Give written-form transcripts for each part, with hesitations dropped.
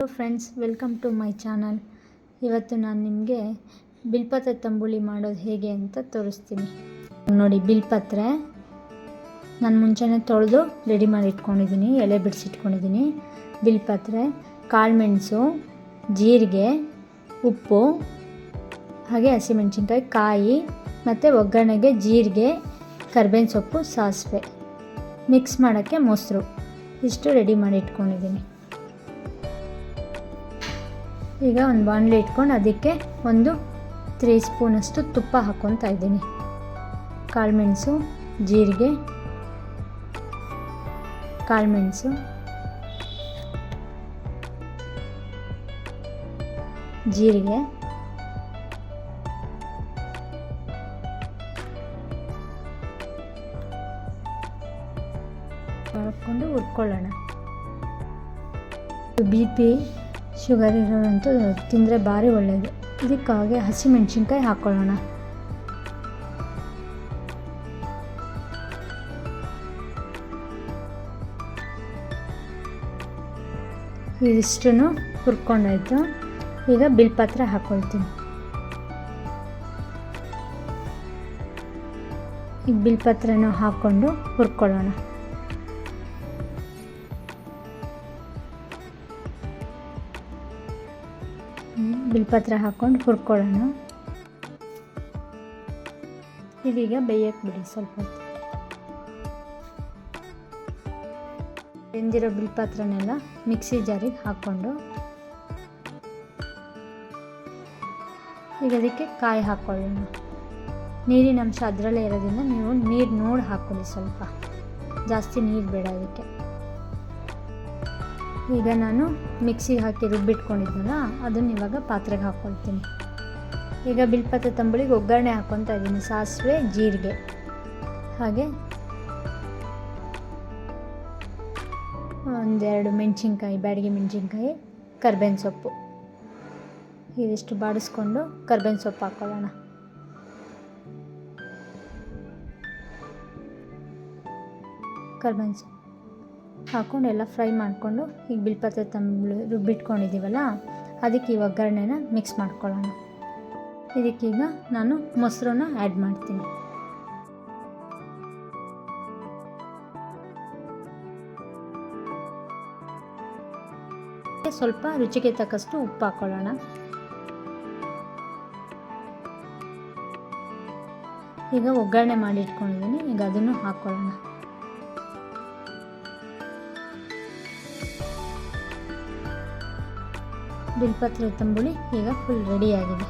Hello friends, welcome to my channel. ಇವತ್ತು ನಾನು ನಿಮಗೆ ಬಿಲ್ಪತ್ರೆ ತಂಬುಳಿ ಮಾಡೋದು ಹೇಗೆ ಅಂತ ತೋರಿಸ್ತೀನಿ. ನೋಡಿ, ಬಿಲ್ಪತ್ರೆ ನಾನು ಮುಂಚೆನೇ ತೊಳೆದು ರೆಡಿ ಮಾಡಿ ಇಟ್ಕೊಂಡಿದ್ದೀನಿ, ಎಲೆ ಬಿಡಿಸಿಟ್ಕೊಂಡಿದ್ದೀನಿ. ಬಿಲ್ಪತ್ರೆ, ಕಾಳುಮೆಣಸು, ಜೀರಿಗೆ, ಉಪ್ಪು, ಹಾಗೆ ಹಸಿಮೆಣಸಿನ್ಕಾಯಿ, ಕಾಯಿ ಮತ್ತು ಒಗ್ಗರಣೆಗೆ ಜೀರಿಗೆ, ಕರಿಬೇವಿನ ಸೊಪ್ಪು, ಸಾಸಿವೆ, ಮಿಕ್ಸ್ ಮಾಡೋಕ್ಕೆ ಮೊಸರು, ಇಷ್ಟು ರೆಡಿ ಮಾಡಿ ಇಟ್ಕೊಂಡಿದ್ದೀನಿ. ಈಗ ಒಂದು ಬಾಣಲೆ ಇಟ್ಕೊಂಡು ಅದಕ್ಕೆ ಒಂದು 3 ಸ್ಪೂನಷ್ಟು ತುಪ್ಪ ಹಾಕ್ಕೊತಾ ಇದ್ದೀನಿ. ಕಾಳುಮೆಣಸು, ಜೀರಿಗೆ, ಕಾಳುಮೆಣಸು, ಜೀರಿಗೆ, ಹಾಕ್ಕೊಂಡು ಹುರ್ಕೊಳ್ಳೋಣ. BP ಶುಗರ್ ಇರೋರಂತೂ ತಿಂದರೆ ಭಾರಿ ಒಳ್ಳೆಯದು. ಇದಕ್ಕಾಗಿ ಹಸಿಮೆಣಸಿನ್ಕಾಯಿ ಹಾಕ್ಕೊಳ್ಳೋಣ. ಇದಿಷ್ಟನ್ನು ಹುರ್ಕೊಂಡಾಯ್ತು. ಈಗ ಬಿಲ್ಪತ್ರೆ ಹಾಕ್ಕೊಳ್ತೀನಿ. ಈಗ ಬಿಲ್ಪತ್ರೆನೂ ಹಾಕ್ಕೊಂಡು ಹುರ್ಕೊಳ್ಳೋಣ. ಬಿಲ್ಪತ್ರೆ ಹಾಕ್ಕೊಂಡು ಹುರ್ಕೊಳ್ಳೋಣ. ಇದೀಗ ಬೇಯಕ್ಕೆ ಬಿಡಿ ಸ್ವಲ್ಪ ಹೊತ್ತು. ಬೆಂದಿರೋ ಬಿಲ್ಪತ್ರೆನೆಲ್ಲ ಮಿಕ್ಸಿ ಜಾರಿಗೆ ಹಾಕ್ಕೊಂಡು ಈಗ ಅದಕ್ಕೆ ಕಾಯಿ ಹಾಕ್ಕೊಳ್ಳೋಣ. ನೀರಿನ ಅಂಶ ಅದರಲ್ಲೇ ಇರೋದ್ರಿಂದ ನೀವು ನೀರು ನೋಡಿ ಹಾಕ್ಕೊಳ್ಳಿ, ಸ್ವಲ್ಪ ಜಾಸ್ತಿ ನೀರು ಬೇಡ ಅದಕ್ಕೆ. ಈಗ ನಾನು ಮಿಕ್ಸಿಗೆ ಹಾಕಿ ರುಬ್ಬಿಟ್ಕೊಂಡಿದ್ನಲ್ಲ, ಅದನ್ನು ಇವಾಗ ಪಾತ್ರೆಗೆ ಹಾಕ್ಕೊಳ್ತೀನಿ. ಈಗ ಬಿಲ್ಪತ್ರೆ ತಂಬುಳಿಗೆ ಒಗ್ಗರಣೆ ಹಾಕ್ಕೊತಾ ಇದ್ದೀನಿ. ಸಾಸಿವೆ, ಜೀರಿಗೆ, ಹಾಗೆ 1-2 ಮೆಣಸಿನ್ಕಾಯಿ, ಬ್ಯಾಡಗಿ ಮೆಣಸಿನ್ಕಾಯಿ, ಕರಿಬೇವಿನ ಸೊಪ್ಪು, ಇದಿಷ್ಟು ಬಾಡಿಸ್ಕೊಂಡು ಕರಿಬೇವಿನ ಸೊಪ್ಪು ಹಾಕ್ಕೊಳ್ಳೋಣ. ಕರಿಬೇವಿನ ಸೊಪ್ಪು ಹಾಕ್ಕೊಂಡು ಎಲ್ಲ ಫ್ರೈ ಮಾಡಿಕೊಂಡು ಈಗ ಬಿಲ್ಪತ್ರೆ ತಂಬುಳಿ ರುಬ್ಬಿಟ್ಕೊಂಡಿದ್ದೀವಲ್ಲ, ಅದಕ್ಕೆ ಈ ಒಗ್ಗರಣೆನ ಮಿಕ್ಸ್ ಮಾಡ್ಕೊಳ್ಳೋಣ. ಇದಕ್ಕೀಗ ನಾನು ಮೊಸರನ್ನ ಆ್ಯಡ್ ಮಾಡ್ತೀನಿ. ಸ್ವಲ್ಪ ರುಚಿಗೆ ತಕ್ಕಷ್ಟು ಉಪ್ಪು ಹಾಕ್ಕೊಳ್ಳೋಣ. ಈಗ ಒಗ್ಗರಣೆ ಮಾಡಿ ಇಟ್ಕೊಂಡಿದ್ದೀನಿ, ಈಗ ಅದನ್ನು ಹಾಕ್ಕೊಳ್ಳೋಣ. ಬಿಲ್ಪತ್ರೆ ತಂಬುಳಿ ಈಗ ಫುಲ್ ರೆಡಿಯಾಗಿದೆ.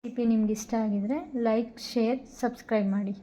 ರೆಸಿಪಿ ನಿಮ್ಗೆ ಇಷ್ಟ ಆಗಿದರೆ ಲೈಕ್, ಶೇರ್, ಸಬ್ಸ್ಕ್ರೈಬ್ ಮಾಡಿ.